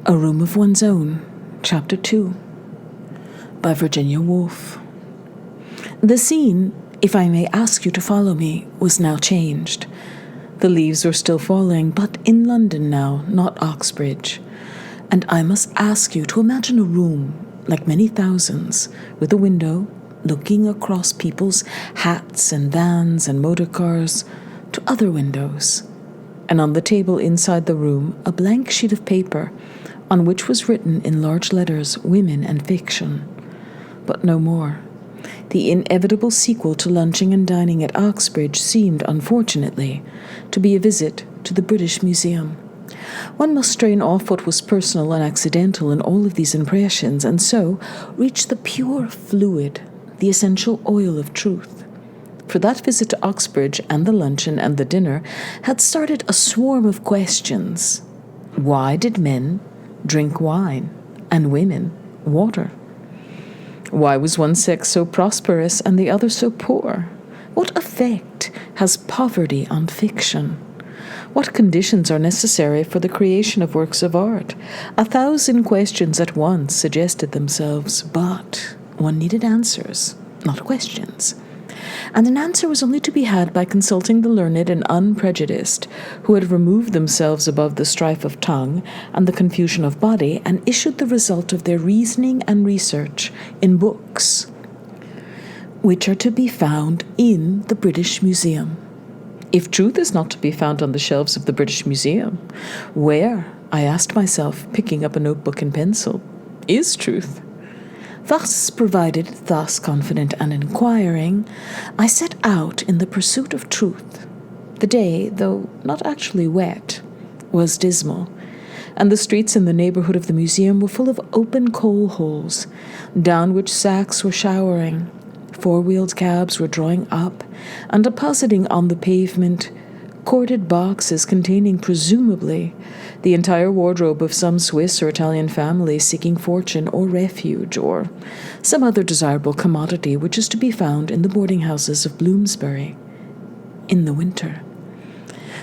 A Room of One's Own, Chapter 2, by Virginia Woolf. The scene, if I may ask you to follow me, was now changed. The leaves were still falling, but in London now, not Oxbridge. And I must ask you to imagine a room, like many thousands, with a window, looking across people's hats and vans and motor cars to other windows. And on the table inside the room, a blank sheet of paper, on which was written in large letters, Women and Fiction. But no more. The inevitable sequel to lunching and dining at Oxbridge seemed, unfortunately, to be a visit to the British Museum. One must strain off what was personal and accidental in all of these impressions, and so reach the pure fluid, the essential oil of truth. For that visit to Oxbridge and the luncheon and the dinner had started a swarm of questions. Why did men drink wine and women water? Why was one sex so prosperous and the other so poor? What effect has poverty on fiction? What conditions are necessary for the creation of works of art? 1,000 questions at once suggested themselves, but one needed answers, not questions. And an answer was only to be had by consulting the learned and unprejudiced, who had removed themselves above the strife of tongue and the confusion of body, and issued the result of their reasoning and research in books, which are to be found in the British Museum. If truth is not to be found on the shelves of the British Museum, where, I asked myself, picking up a notebook and pencil, is truth? Thus provided, thus confident and inquiring, I set out in the pursuit of truth. The day, though not actually wet, was dismal, and the streets in the neighbourhood of the museum were full of open coal holes, down which sacks were showering. Four-wheeled cabs were drawing up and depositing on the pavement corded boxes containing, presumably, the entire wardrobe of some Swiss or Italian family seeking fortune or refuge, or some other desirable commodity which is to be found in the boarding houses of Bloomsbury in the winter.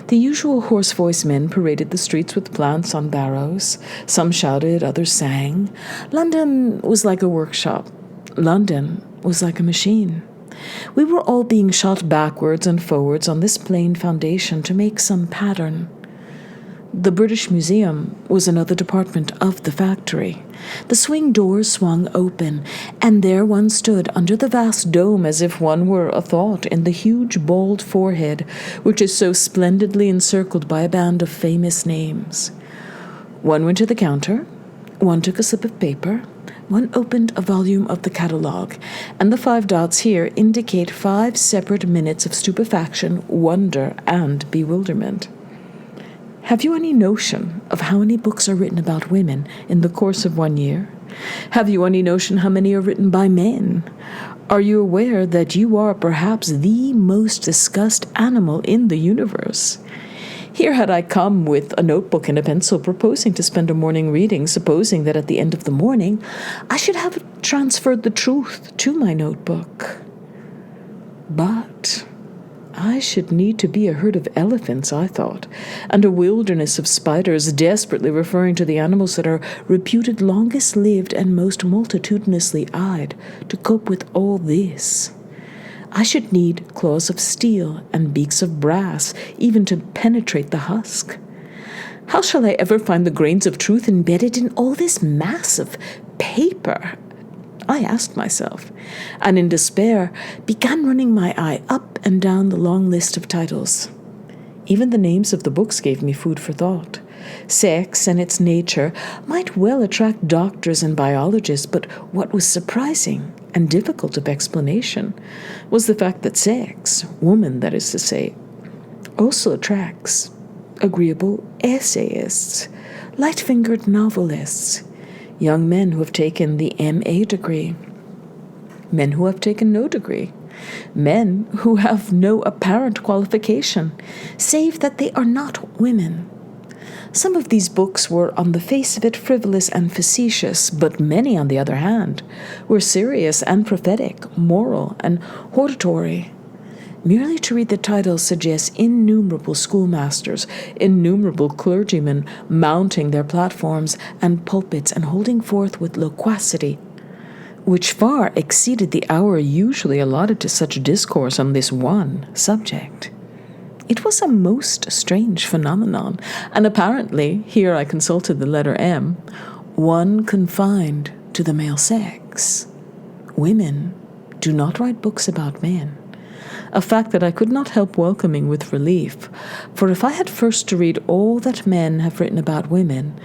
The usual hoarse-voiced men paraded the streets with plants on barrows. Some shouted, others sang. London was like a workshop. London was like a machine. We were all being shot backwards and forwards on this plain foundation to make some pattern. The British Museum was another department of the factory. The swing doors swung open, and there one stood under the vast dome as if one were a thought in the huge bald forehead which is so splendidly encircled by a band of famous names. One went to the counter, one took a slip of paper, one opened a volume of the catalogue, and the 5 dots here indicate 5 separate minutes of stupefaction, wonder, and bewilderment. Have you any notion of how many books are written about women in the course of 1 year? Have you any notion how many are written by men? Are you aware that you are perhaps the most discussed animal in the universe? Here had I come with a notebook and a pencil, proposing to spend a morning reading, supposing that at the end of the morning I should have transferred the truth to my notebook. But I should need to be a herd of elephants, I thought, and a wilderness of spiders, desperately referring to the animals that are reputed longest lived and most multitudinously eyed, to cope with all this. I should need claws of steel and beaks of brass, even to penetrate the husk. How shall I ever find the grains of truth embedded in all this mass of paper? I asked myself, and in despair began running my eye up and down the long list of titles. Even the names of the books gave me food for thought. Sex and its nature might well attract doctors and biologists, but what was surprising and difficult of explanation was the fact that sex, woman that is to say, also attracts agreeable essayists, light-fingered novelists, young men who have taken the M.A. degree, men who have taken no degree, men who have no apparent qualification, save that they are not women. Some of these books were on the face of it frivolous and facetious, but many, on the other hand, were serious and prophetic, moral and hortatory. Merely to read the title suggests innumerable schoolmasters, innumerable clergymen mounting their platforms and pulpits and holding forth with loquacity, which far exceeded the hour usually allotted to such discourse on this one subject. It was a most strange phenomenon, and apparently, here I consulted the letter M, one confined to the male sex. Women do not write books about men, a fact that I could not help welcoming with relief, for if I had first to read all that men have written about women,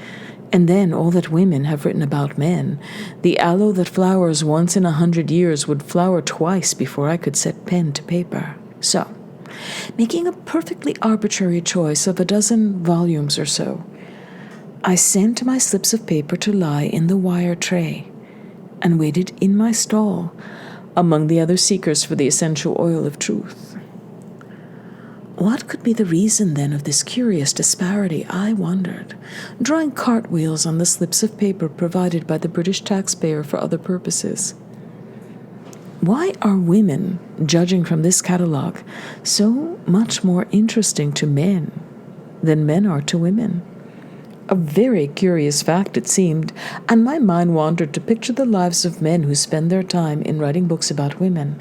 and then all that women have written about men, the aloe that flowers once in 100 years would flower twice before I could set pen to paper. So, making a perfectly arbitrary choice of a dozen volumes or so, I sent my slips of paper to lie in the wire tray and waited in my stall among the other seekers for the essential oil of truth. What could be the reason, then, of this curious disparity, I wondered, drawing cartwheels on the slips of paper provided by the British taxpayer for other purposes? Why are women, judging from this catalogue, so much more interesting to men than men are to women? A very curious fact, it seemed, and my mind wandered to picture the lives of men who spend their time in writing books about women,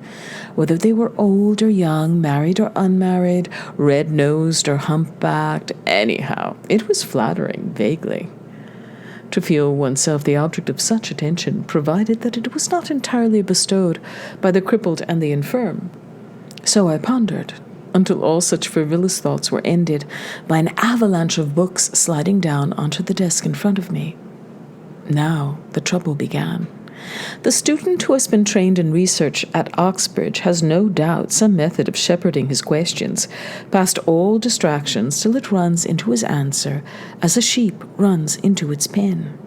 whether they were old or young, married or unmarried, red-nosed or humpbacked. Anyhow, it was flattering, vaguely, to feel oneself the object of such attention, provided that it was not entirely bestowed by the crippled and the infirm. So I pondered, until all such frivolous thoughts were ended by an avalanche of books sliding down onto the desk in front of me. Now the trouble began. The student who has been trained in research at Oxbridge has no doubt some method of shepherding his questions past all distractions till it runs into his answer as a sheep runs into its pen.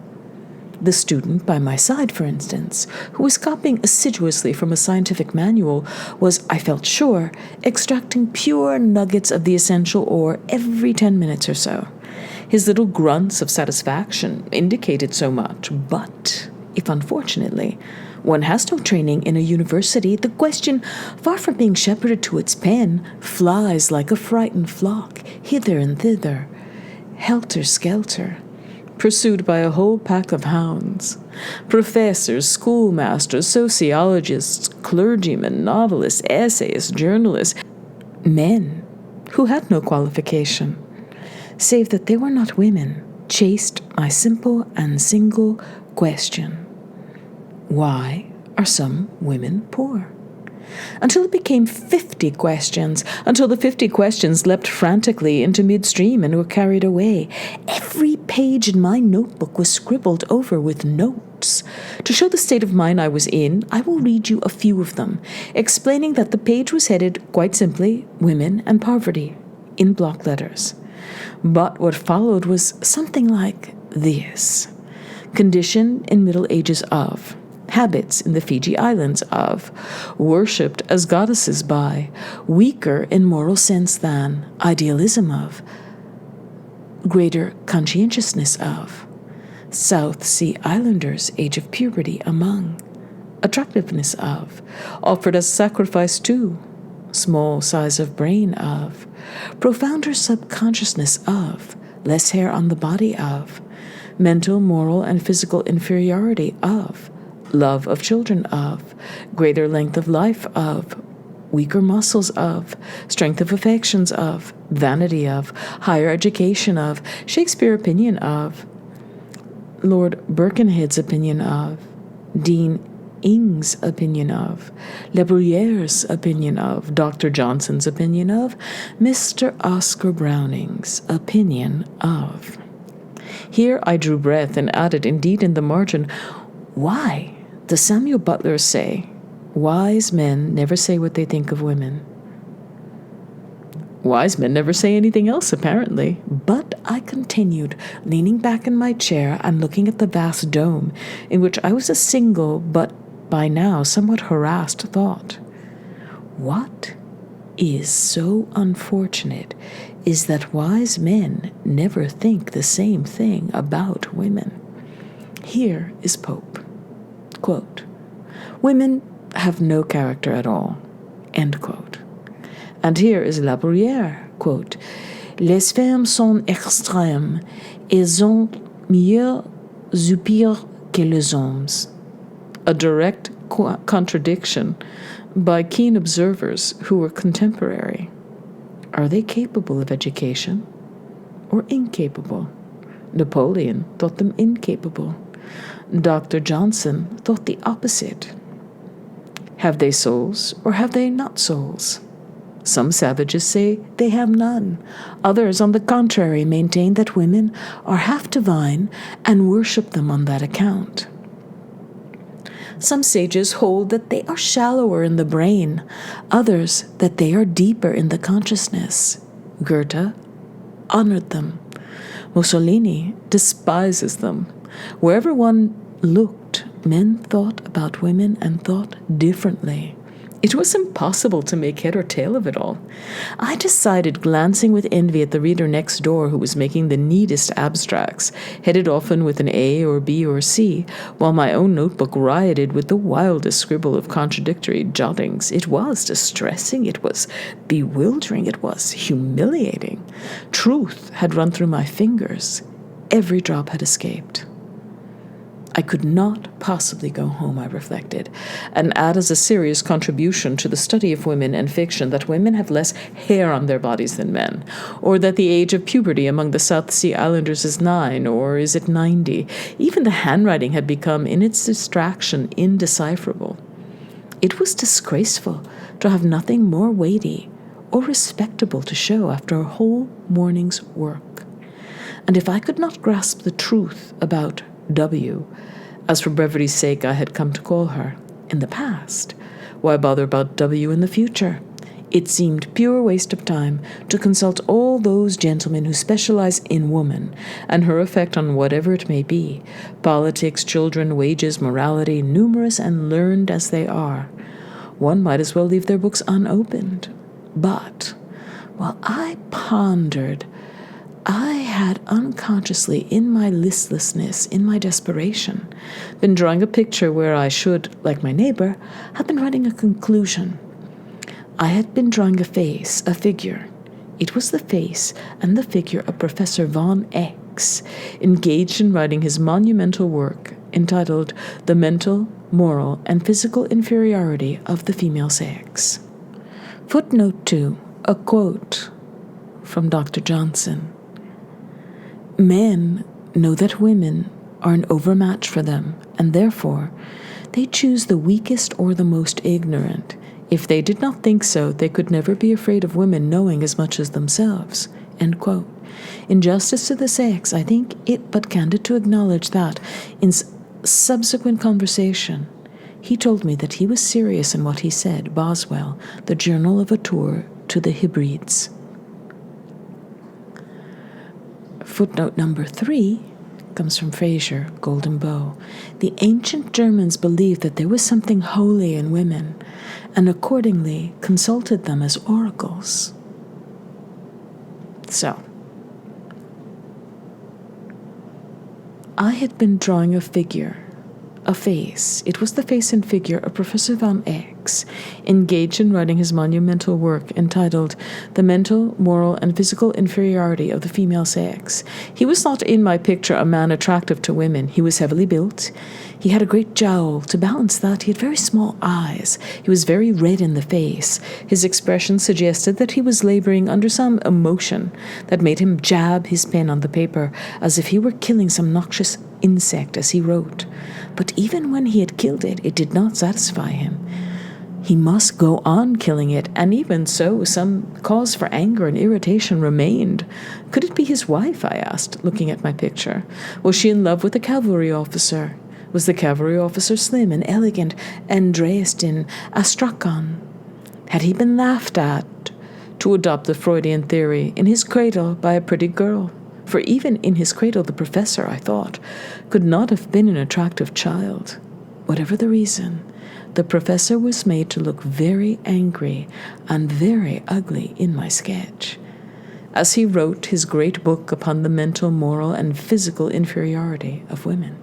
The student by my side, for instance, who was copying assiduously from a scientific manual, was, I felt sure, extracting pure nuggets of the essential ore every 10 minutes or so. His little grunts of satisfaction indicated so much, but if unfortunately one has no training in a university, the question, far from being shepherded to its pen, flies like a frightened flock, hither and thither, helter-skelter, pursued by a whole pack of hounds. Professors, schoolmasters, sociologists, clergymen, novelists, essayists, journalists, men who had no qualification, save that they were not women, chased my simple and single question: why are some women poor? Until it became 50 questions, until the 50 questions leapt frantically into midstream and were carried away. Every page in my notebook was scribbled over with notes. To show the state of mind I was in, I will read you a few of them, explaining that the page was headed, quite simply, Women and Poverty, in block letters. But what followed was something like this: Condition in Middle Ages of, Habits in the Fiji Islands of, Worshipped as goddesses by, Weaker in moral sense than, Idealism of, Greater conscientiousness of, South Sea Islanders' age of puberty among, Attractiveness of, Offered as sacrifice to, Small size of brain of, Profounder subconsciousness of, Less hair on the body of, Mental, moral, and physical inferiority of, Love of children of, Greater length of life of, Weaker muscles of, Strength of affections of, Vanity of, Higher education of, Shakespeare opinion of, Lord Birkenhead's opinion of, Dean Ing's opinion of, Le Bruyere's opinion of, Dr. Johnson's opinion of, Mr. Oscar Browning's opinion of. Here I drew breath and added, indeed in the margin, why does Samuel Butler say, wise men never say what they think of women? Wise men never say anything else, apparently. But I continued, leaning back in my chair and looking at the vast dome, in which I was a single, but by now somewhat harassed thought. What is so unfortunate is that wise men never think the same thing about women. Here is Pope. Quote, women have no character at all, end quote. And here is La Bruyère, quote, Les femmes sont extrêmes et ont mieux supérieur que les hommes. A direct contradiction by keen observers who were contemporary. Are they capable of education or incapable? Napoleon thought them incapable. Dr. Johnson thought the opposite. Have they souls or have they not souls? Some savages say they have none. Others, on the contrary, maintain that women are half divine and worship them on that account. Some sages hold that they are shallower in the brain, others that they are deeper in the consciousness. Goethe honored them. Mussolini despises them. Wherever one looked, men thought about women and thought differently. It was impossible to make head or tail of it all. I decided, glancing with envy at the reader next door who was making the neatest abstracts, headed often with an A or B or C, while my own notebook rioted with the wildest scribble of contradictory jottings. It was distressing, it was bewildering, it was humiliating. Truth had run through my fingers. Every drop had escaped. I could not possibly go home, I reflected, and add as a serious contribution to the study of women and fiction that women have less hair on their bodies than men, or that the age of puberty among the South Sea Islanders is 9, or is it 90? Even the handwriting had become, in its distraction, indecipherable. It was disgraceful to have nothing more weighty or respectable to show after a whole morning's work. And if I could not grasp the truth about W, as for brevity's sake I had come to call her, in the past, why bother about W in the future? It seemed pure waste of time to consult all those gentlemen who specialize in woman and her effect on whatever it may be, politics, children, wages, morality, numerous and learned as they are. One might as well leave their books unopened. But while I pondered, I had unconsciously, in my listlessness, in my desperation, been drawing a picture where I should, like my neighbor, have been writing a conclusion. I had been drawing a face, a figure. It was the face and the figure of Professor von X, engaged in writing his monumental work entitled The Mental, Moral, and Physical Inferiority of the Female Sex. Footnote 2, a quote from Dr. Johnson. Men know that women are an overmatch for them, and therefore they choose the weakest or the most ignorant. If they did not think so, they could never be afraid of women knowing as much as themselves. End quote. In justice to the sex, I think it but candid to acknowledge that, in subsequent conversation, he told me that he was serious in what he said, Boswell, the Journal of a Tour to the Hebrides. Footnote number 3 comes from Fraser, Golden Bow. The ancient Germans believed that there was something holy in women, and accordingly consulted them as oracles. So, I had been drawing a figure, a face. It was the face and figure of Professor von X, engaged in writing his monumental work entitled The Mental, Moral, and Physical Inferiority of the Female Sex. He was not in my picture a man attractive to women. He was heavily built. He had a great jowl. To balance that, he had very small eyes. He was very red in the face. His expression suggested that he was laboring under some emotion that made him jab his pen on the paper as if he were killing some noxious insect as he wrote. But even when he had killed it, it did not satisfy him. He must go on killing it, and even so, some cause for anger and irritation remained. Could it be his wife, I asked, looking at my picture. Was she in love with the cavalry officer? Was the cavalry officer slim and elegant and dressed in astrakhan? Had he been laughed at, to adopt the Freudian theory, in his cradle by a pretty girl? For even in his cradle the professor, I thought, could not have been an attractive child. Whatever the reason, the professor was made to look very angry and very ugly in my sketch, as he wrote his great book upon the mental, moral, and physical inferiority of women.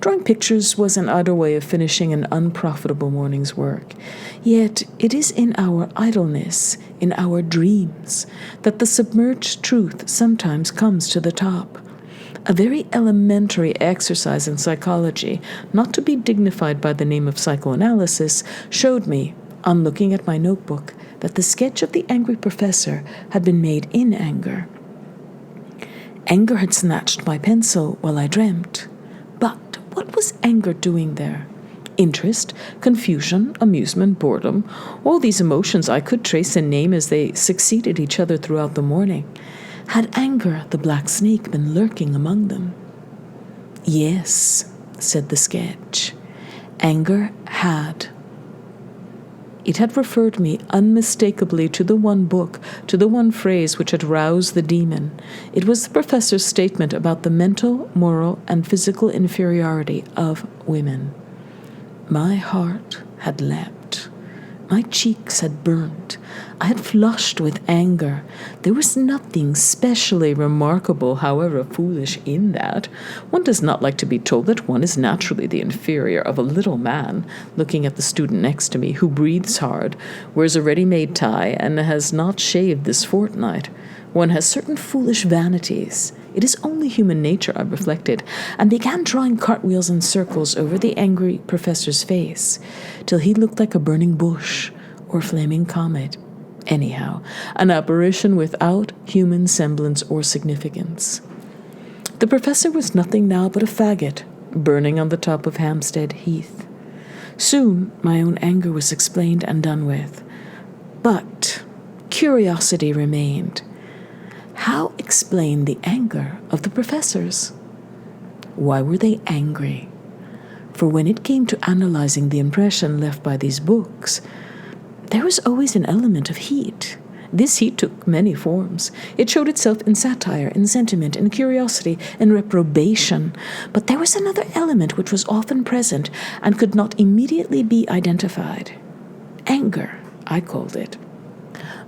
Drawing pictures was an idle way of finishing an unprofitable morning's work. Yet it is in our idleness, in our dreams, that the submerged truth sometimes comes to the top. A very elementary exercise in psychology, not to be dignified by the name of psychoanalysis, showed me, on looking at my notebook, that the sketch of the angry professor had been made in anger. Anger had snatched my pencil while I dreamt. But what was anger doing there? Interest, confusion, amusement, boredom, all these emotions I could trace and name as they succeeded each other throughout the morning. Had anger, the black snake, been lurking among them? Yes, said the sketch. Anger had. It had referred me unmistakably to the one book, to the one phrase which had roused the demon. It was the professor's statement about the mental, moral, and physical inferiority of women. My heart had leapt. My cheeks had burnt. I had flushed with anger. There was nothing specially remarkable, however foolish, in that. One does not like to be told that one is naturally the inferior of a little man, looking at the student next to me, who breathes hard, wears a ready-made tie, and has not shaved this fortnight. One has certain foolish vanities. It is only human nature, I reflected, and began drawing cartwheels and circles over the angry professor's face, till he looked like a burning bush or flaming comet. Anyhow, an apparition without human semblance or significance. The professor was nothing now but a faggot, burning on the top of Hampstead Heath. Soon my own anger was explained and done with. But curiosity remained. How explain the anger of the professors? Why were they angry? For when it came to analyzing the impression left by these books, there was always an element of heat. This heat took many forms. It showed itself in satire, in sentiment, in curiosity, in reprobation. But there was another element which was often present and could not immediately be identified. Anger, I called it.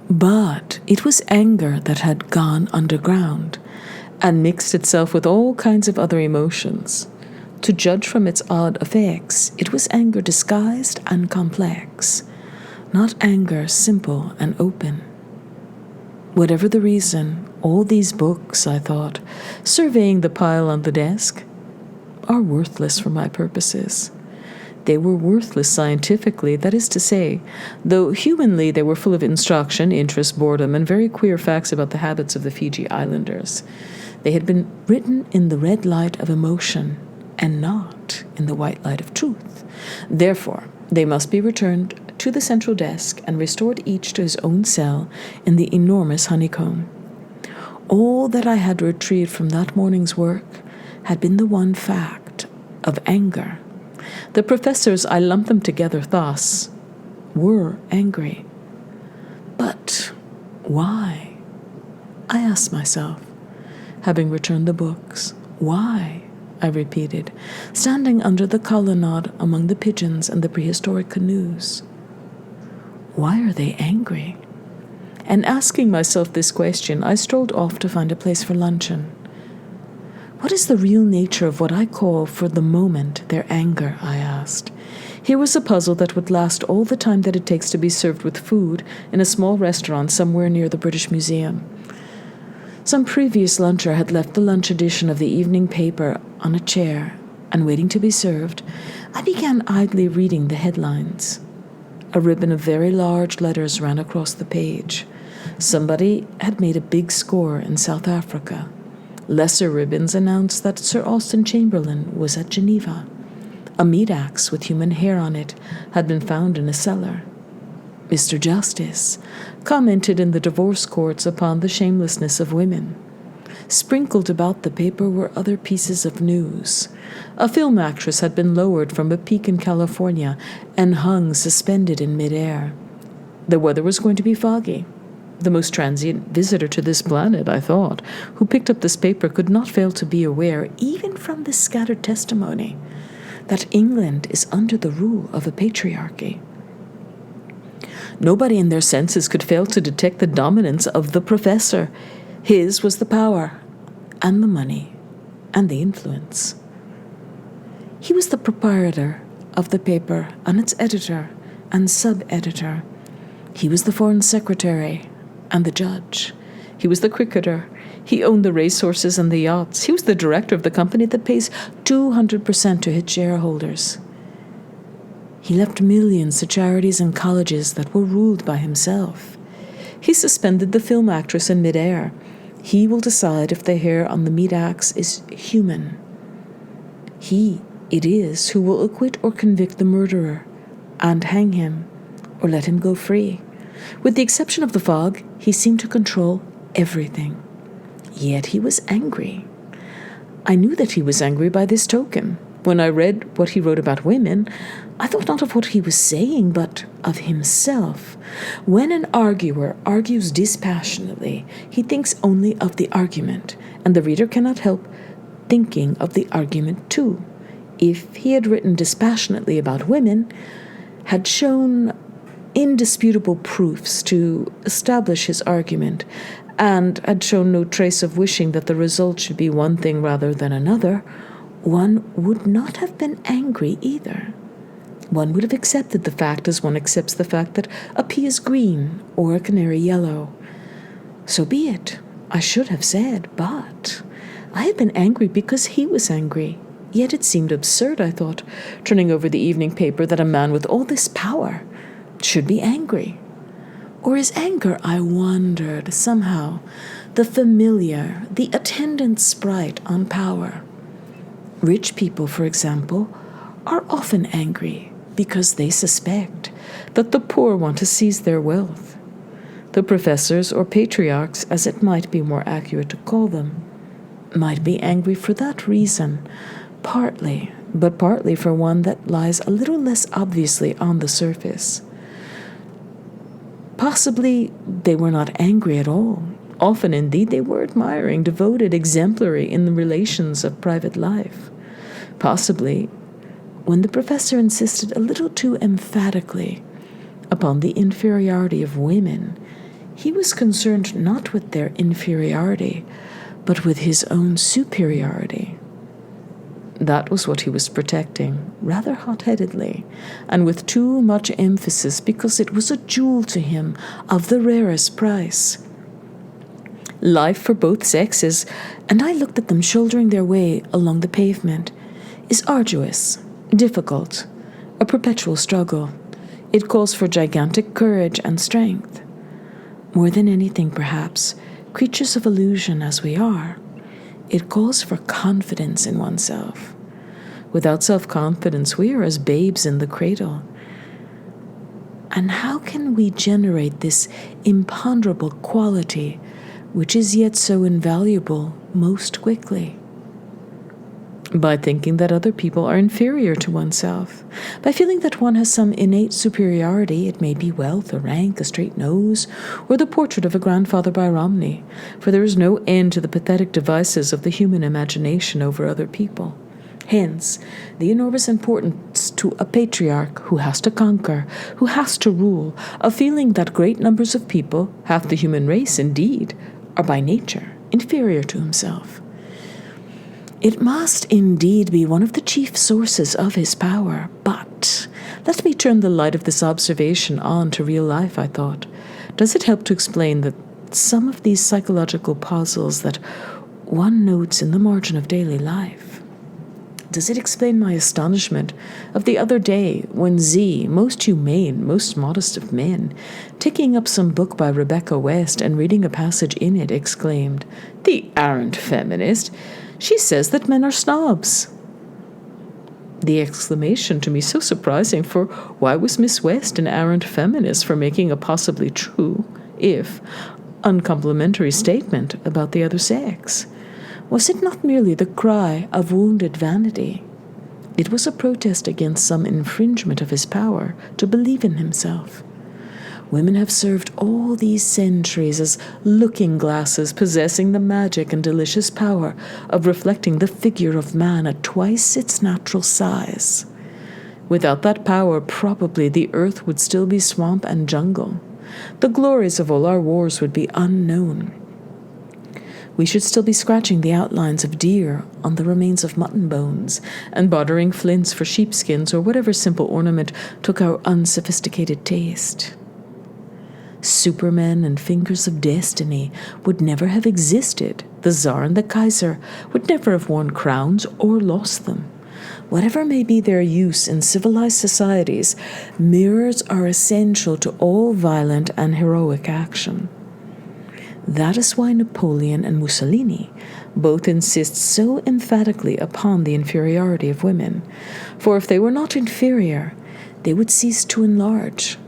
But it was anger that had gone underground and mixed itself with all kinds of other emotions. To judge from its odd effects, it was anger disguised and complex, not anger simple and open. Whatever the reason, all these books, I thought, surveying the pile on the desk, are worthless for my purposes. They were worthless scientifically, that is to say, though humanly they were full of instruction, interest, boredom, and very queer facts about the habits of the Fiji Islanders. They had been written in the red light of emotion, and not in the white light of truth. Therefore, they must be returned to the central desk and restored each to his own cell in the enormous honeycomb. All that I had retrieved from that morning's work had been the one fact of anger. The professors, I lumped them together thus, were angry. But why? I asked myself, having returned the books. Why? I repeated, standing under the colonnade among the pigeons and the prehistoric canoes. Why are they angry? And asking myself this question, I strolled off to find a place for luncheon. What is the real nature of what I call, for the moment, their anger? I asked. Here was a puzzle that would last all the time that it takes to be served with food in a small restaurant somewhere near the British Museum. Some previous luncher had left the lunch edition of the evening paper on a chair, and waiting to be served, I began idly reading the headlines. A ribbon of very large letters ran across the page. Somebody had made a big score in South Africa. Lesser ribbons announced that Sir Austen Chamberlain was at Geneva. A meat axe with human hair on it had been found in a cellar. Mr. Justice commented in the divorce courts upon the shamelessness of women. Sprinkled about the paper were other pieces of news. A film actress had been lowered from a peak in California and hung suspended in midair. The weather was going to be foggy. The most transient visitor to this planet, I thought, who picked up this paper could not fail to be aware, even from this scattered testimony, that England is under the rule of a patriarchy. Nobody in their senses could fail to detect the dominance of the professor. His was the power, and the money, and the influence. He was the proprietor of the paper and its editor and sub-editor. He was the foreign secretary and the judge. He was the cricketer. He owned the racehorses and the yachts. He was the director of the company that pays 200% to its shareholders. He left millions to charities and colleges that were ruled by himself. He suspended the film actress in midair. He will decide if the hair on the meat axe is human. He it is who will acquit or convict the murderer and hang him or let him go free. With the exception of the fog, he seemed to control everything. Yet he was angry. I knew that he was angry by this token. When I read what he wrote about women, I thought not of what he was saying, but of himself. When an arguer argues dispassionately, he thinks only of the argument, and the reader cannot help thinking of the argument too. If he had written dispassionately about women, had shown indisputable proofs to establish his argument, and had shown no trace of wishing that the result should be one thing rather than another, one would not have been angry either. One would have accepted the fact as one accepts the fact that a pea is green or a canary yellow. So be it, I should have said, but I had been angry because he was angry. Yet it seemed absurd, I thought, turning over the evening paper, that a man with all this power should be angry. Or is anger, I wondered, somehow, the familiar, the attendant sprite on power? Rich people, for example, are often angry because they suspect that the poor want to seize their wealth. The professors, or patriarchs, as it might be more accurate to call them, might be angry for that reason, partly, but partly for one that lies a little less obviously on the surface. Possibly they were not angry at all. Often, indeed, they were admiring, devoted, exemplary in the relations of private life. Possibly, when the professor insisted a little too emphatically upon the inferiority of women, he was concerned not with their inferiority, but with his own superiority. That was what he was protecting, rather hot-headedly, and with too much emphasis, because it was a jewel to him of the rarest price. Life for both sexes, and I looked at them shouldering their way along the pavement, is arduous, difficult, a perpetual struggle. It calls for gigantic courage and strength. More than anything, perhaps, creatures of illusion as we are, it calls for confidence in oneself. Without self-confidence, we are as babes in the cradle. And how can we generate this imponderable quality, which is yet so invaluable, most quickly? By thinking that other people are inferior to oneself, by feeling that one has some innate superiority, it may be wealth, or rank, a straight nose, or the portrait of a grandfather by Romney, for there is no end to the pathetic devices of the human imagination over other people. Hence, the enormous importance to a patriarch who has to conquer, who has to rule, of feeling that great numbers of people, half the human race indeed, are by nature inferior to himself. It must indeed be one of the chief sources of his power, but let me turn the light of this observation on to real life, I thought. Does it help to explain that some of these psychological puzzles that one notes in the margin of daily life? Does it explain my astonishment of the other day when Z, most humane, most modest of men, taking up some book by Rebecca West and reading a passage in it, exclaimed, "The arrant feminist! She says that men are snobs." The exclamation to me so surprising, for why was Miss West an arrant feminist for making a possibly true, if uncomplimentary statement about the other sex? Was it not merely the cry of wounded vanity? It was a protest against some infringement of his power to believe in himself. Women have served all these centuries as looking glasses possessing the magic and delicious power of reflecting the figure of man at twice its natural size. Without that power, probably the earth would still be swamp and jungle. The glories of all our wars would be unknown. We should still be scratching the outlines of deer on the remains of mutton bones, and bartering flints for sheepskins or whatever simple ornament took our unsophisticated taste. Supermen and fingers of destiny would never have existed. The Tsar and the Kaiser would never have worn crowns or lost them. Whatever may be their use in civilized societies, mirrors are essential to all violent and heroic action. That is why Napoleon and Mussolini both insist so emphatically upon the inferiority of women, for if they were not inferior, they would cease to enlarge.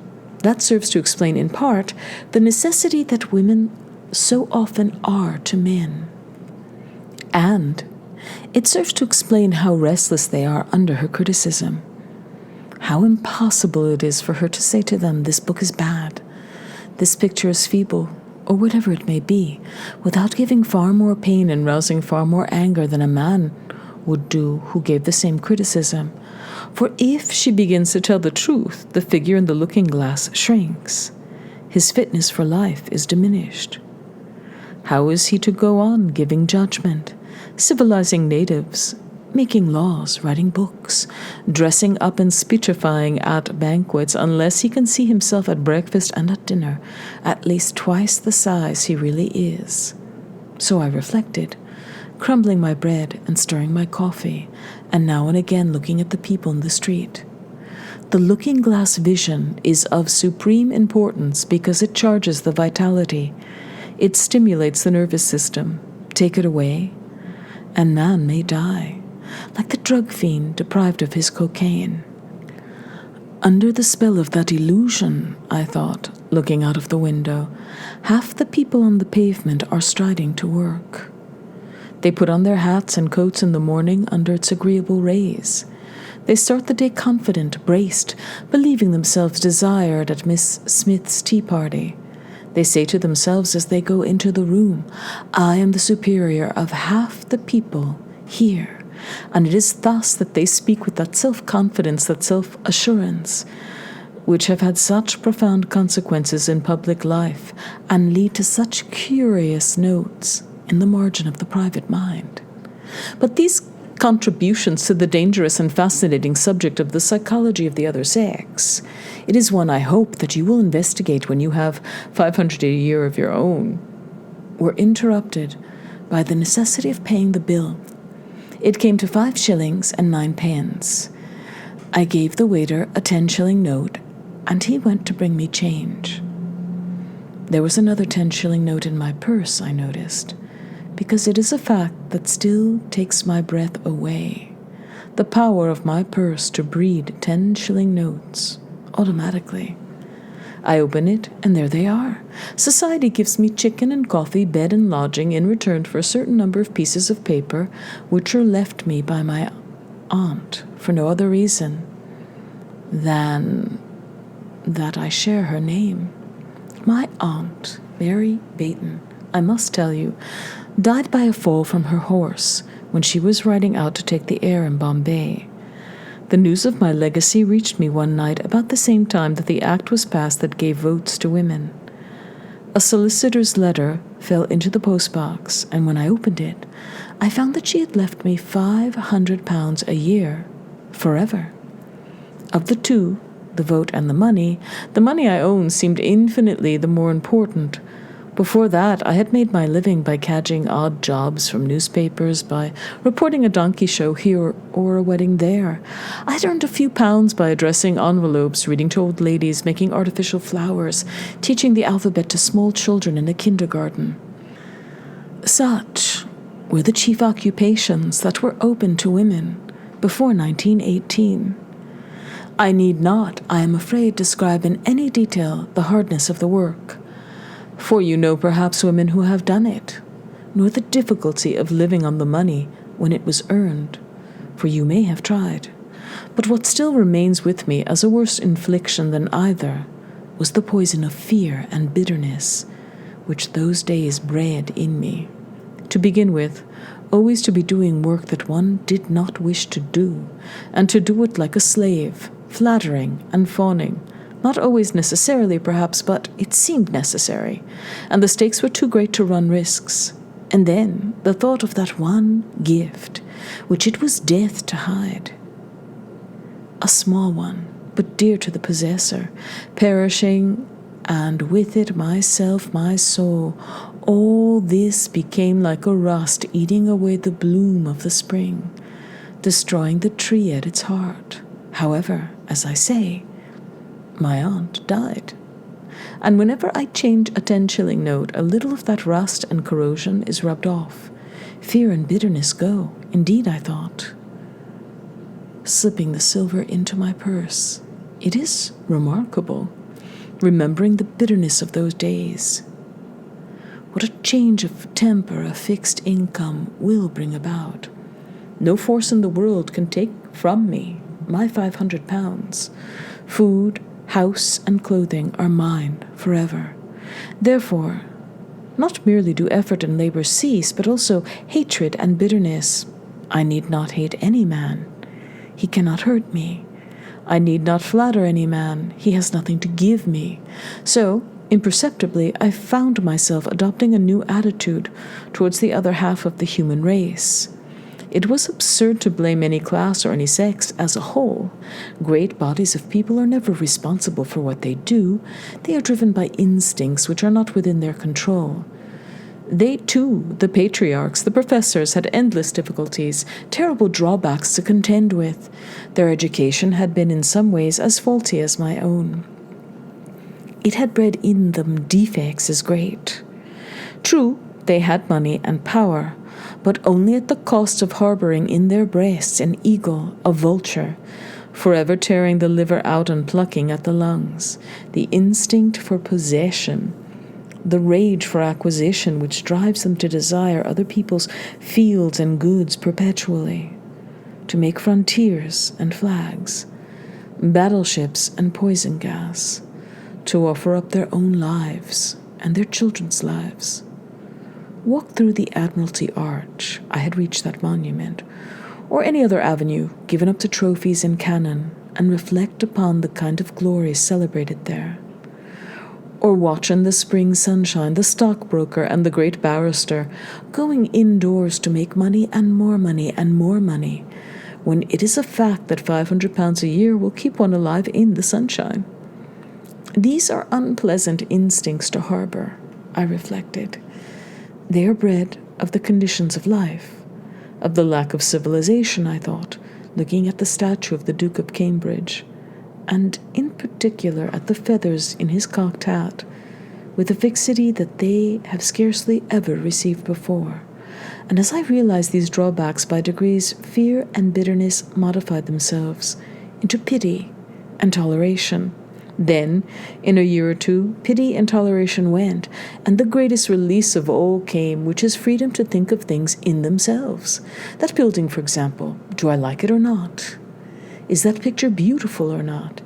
That serves to explain, in part, the necessity that women so often are to men. And it serves to explain how restless they are under her criticism. How impossible it is for her to say to them, "This book is bad, this picture is feeble," or whatever it may be, without giving far more pain and rousing far more anger than a man would do who gave the same criticism. For if she begins to tell the truth, the figure in the looking glass shrinks. His fitness for life is diminished. How is he to go on giving judgment, civilizing natives, making laws, writing books, dressing up and speechifying at banquets, unless he can see himself at breakfast and at dinner at least twice the size he really is? So I reflected, crumbling my bread and stirring my coffee, and now and again looking at the people in the street. The looking-glass vision is of supreme importance because it charges the vitality. It stimulates the nervous system. Take it away, and man may die, like the drug fiend deprived of his cocaine. Under the spell of that illusion, I thought, looking out of the window, half the people on the pavement are striding to work. They put on their hats and coats in the morning under its agreeable rays. They start the day confident, braced, believing themselves desired at Miss Smith's tea party. They say to themselves as they go into the room, "I am the superior of half the people here." And it is thus that they speak with that self-confidence, that self-assurance, which have had such profound consequences in public life and lead to such curious notes in the margin of the private mind. But these contributions to the dangerous and fascinating subject of the psychology of the other sex, it is one I hope that you will investigate when you have 500 a year of your own, were interrupted by the necessity of paying the bill. It came to 5 shillings and 9 pence. I gave the waiter a 10-shilling note, and he went to bring me change. There was another 10-shilling note in my purse, I noticed, because it is a fact that still takes my breath away, the power of my purse to breed 10-shilling notes automatically. I open it, and there they are. Society gives me chicken and coffee, bed and lodging in return for a certain number of pieces of paper, which are left me by my aunt for no other reason than that I share her name. My aunt, Mary Baton, I must tell you, died by a fall from her horse when she was riding out to take the air in Bombay. The news of my legacy reached me one night about the same time that the act was passed that gave votes to women. A solicitor's letter fell into the postbox, and when I opened it, I found that she had left me £500 a year, forever. Of the two, the vote and the money I owned seemed infinitely the more important. Before that, I had made my living by cadging odd jobs from newspapers, by reporting a donkey show here or a wedding there. I had earned a few pounds by addressing envelopes, reading to old ladies, making artificial flowers, teaching the alphabet to small children in a kindergarten. Such were the chief occupations that were open to women before 1918. I need not, I am afraid, describe in any detail the hardness of the work, for you know perhaps women who have done it, nor the difficulty of living on the money when it was earned, for you may have tried. But what still remains with me as a worse infliction than either was the poison of fear and bitterness which those days bred in me. To begin with, always to be doing work that one did not wish to do, and to do it like a slave, flattering and fawning, not always necessarily, perhaps, but it seemed necessary, and the stakes were too great to run risks. And then the thought of that one gift, which it was death to hide. A small one, but dear to the possessor, perishing, and with it myself, my soul. All this became like a rust eating away the bloom of the spring, destroying the tree at its heart. However, as I say, my aunt died. And whenever I change a 10-shilling note, a little of that rust and corrosion is rubbed off. Fear and bitterness go. Indeed, I thought, slipping the silver into my purse. It is remarkable, remembering the bitterness of those days. What a change of temper a fixed income will bring about. No force in the world can take from me my £500. Food, house, and clothing are mine forever. Therefore, not merely do effort and labor cease, but also hatred and bitterness. I need not hate any man. He cannot hurt me. I need not flatter any man. He has nothing to give me. So, imperceptibly, I found myself adopting a new attitude towards the other half of the human race. It was absurd to blame any class or any sex as a whole. Great bodies of people are never responsible for what they do. They are driven by instincts which are not within their control. They too, the patriarchs, the professors, had endless difficulties, terrible drawbacks to contend with. Their education had been in some ways as faulty as my own. It had bred in them defects as great. True, they had money and power, but only at the cost of harboring in their breasts an eagle, a vulture, forever tearing the liver out and plucking at the lungs, the instinct for possession, the rage for acquisition which drives them to desire other people's fields and goods perpetually, to make frontiers and flags, battleships and poison gas, to offer up their own lives and their children's lives. Walk through the Admiralty Arch, I had reached that monument, or any other avenue given up to trophies and cannon, and reflect upon the kind of glory celebrated there. Or watch in the spring sunshine the stockbroker and the great barrister going indoors to make money and more money and more money, when it is a fact that £500 a year will keep one alive in the sunshine. These are unpleasant instincts to harbor, I reflected. They are bred of the conditions of life, of the lack of civilization, I thought, looking at the statue of the Duke of Cambridge, and in particular at the feathers in his cocked hat, with a fixity that they have scarcely ever received before. And as I realized these drawbacks, by degrees fear and bitterness modified themselves into pity and toleration. Then, in a year or two, pity and toleration went, and the greatest release of all came, which is freedom to think of things in themselves. That building, for example, do I like it or not? Is that picture beautiful or not?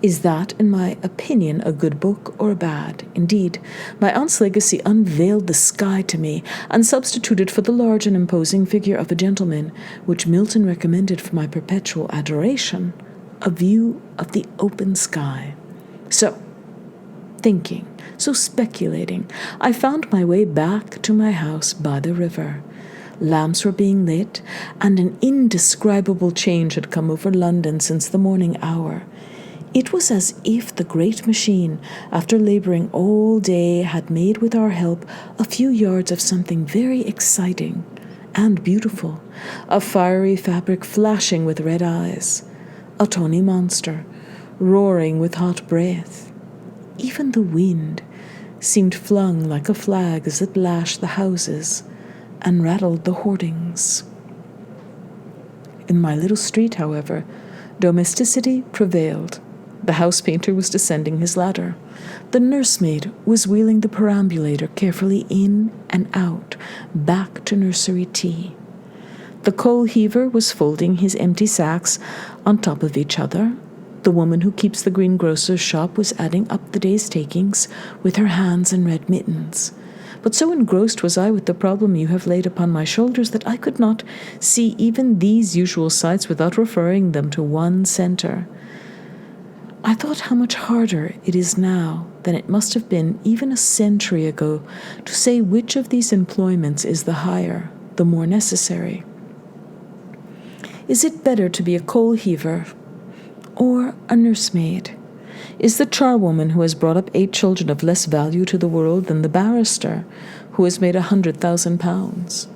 Is that, in my opinion, a good book or a bad? Indeed, my aunt's legacy unveiled the sky to me, and substituted for the large and imposing figure of a gentleman, which Milton recommended for my perpetual adoration, a view of the open sky. So, thinking, so speculating, I found my way back to my house by the river. Lamps were being lit, and an indescribable change had come over London since the morning hour. It was as if the great machine, after laboring all day, had made with our help a few yards of something very exciting and beautiful, a fiery fabric flashing with red eyes, a tawny monster, roaring with hot breath. Even the wind seemed flung like a flag as it lashed the houses and rattled the hoardings. In my little street, however, domesticity prevailed. The house painter was descending his ladder. The nursemaid was wheeling the perambulator carefully in and out, back to nursery tea. The coal heaver was folding his empty sacks on top of each other. The woman who keeps the greengrocer's shop was adding up the day's takings with her hands in red mittens. But so engrossed was I with the problem you have laid upon my shoulders that I could not see even these usual sights without referring them to one center. I thought how much harder it is now than it must have been even a century ago to say which of these employments is the higher, the more necessary. Is it better to be a coal heaver or a nursemaid? Is the charwoman who has brought up 8 children of less value to the world than the barrister who has made £100,000?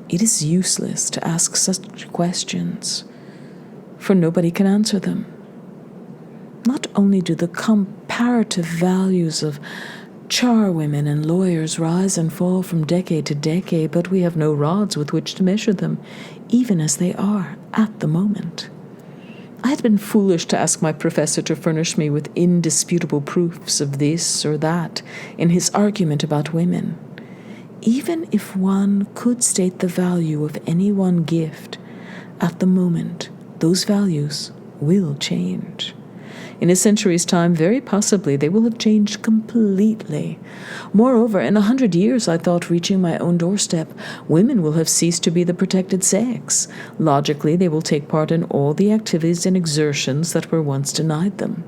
It is useless to ask such questions, for nobody can answer them. Not only do the comparative values of charwomen and lawyers rise and fall from decade to decade, but we have no rods with which to measure them, even as they are at the moment. I had been foolish to ask my professor to furnish me with indisputable proofs of this or that in his argument about women. Even if one could state the value of any one gift, at the moment, those values will change. In a century's time, very possibly, they will have changed completely. Moreover, in 100 years, I thought, reaching my own doorstep, women will have ceased to be the protected sex. Logically, they will take part in all the activities and exertions that were once denied them.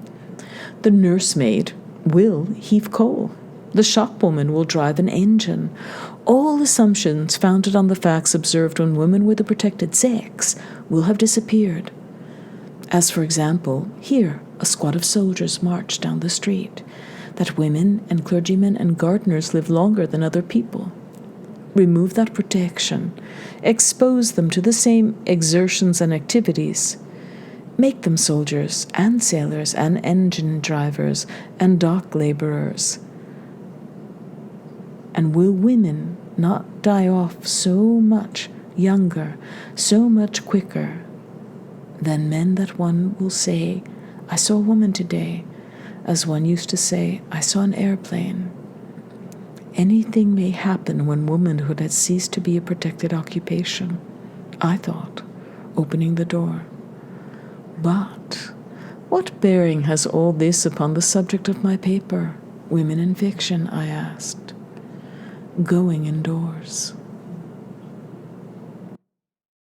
The nursemaid will heave coal. The shopwoman will drive an engine. All assumptions founded on the facts observed when women were the protected sex will have disappeared. As, for example, here, a squad of soldiers march down the street, that women and clergymen and gardeners live longer than other people. Remove that protection, expose them to the same exertions and activities, make them soldiers and sailors and engine drivers and dock laborers. And will women not die off so much younger, so much quicker than men that one will say, I saw a woman today, as one used to say, I saw an airplane. Anything may happen when womanhood has ceased to be a protected occupation, I thought, opening the door. But what bearing has all this upon the subject of my paper, Women in Fiction, I asked. Going indoors.